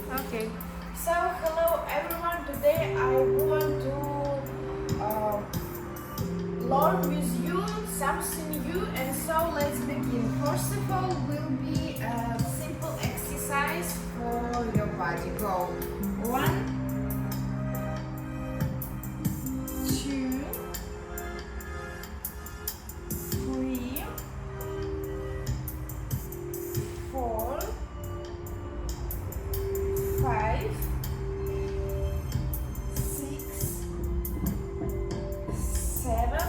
Okay. So hello everyone, today I want to learn with you something new, and so let's begin. First of all will be a simple exercise for your body. Go 1, 2, 3, 4, 5, 6, 7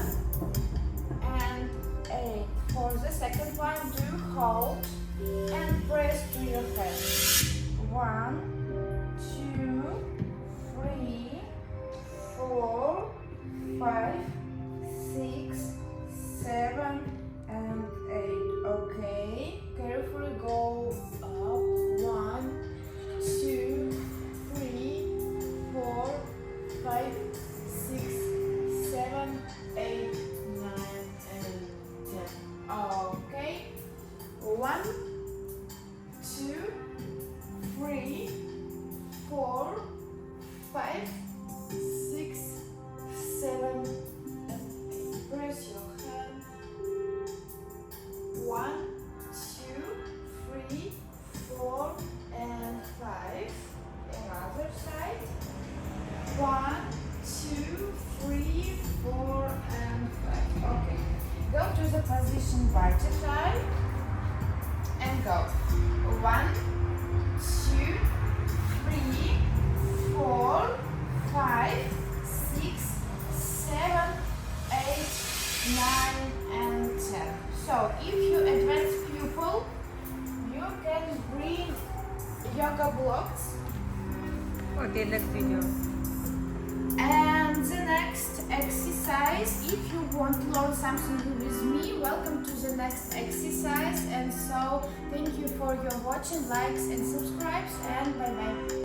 and 8. For the second one, do hold and press to your head. 1, 2, 3, 4, 5, 6, 7 and 8. Okay, carefully go up. 1, 2, 3, 4, 5, 6, 7, 8, 9 and 10. Okay. 1, 2, 3, 4, 5, 6, 7 and 8. Press your hand. 1, 2, 3, 4 and 5. Another side. 1, 2, 3, 4 and 5. Okay. Go to the position butterfly and go. 1, 2, 3, 4, 5, 6, 7, 8, 9 and 10. So if you advanced pupil, you can bring yoga blocks. Okay, next video. And the next exercise, if you want to learn something with me, welcome to the next exercise. And so thank you for your watching, likes and subscribes, and bye bye.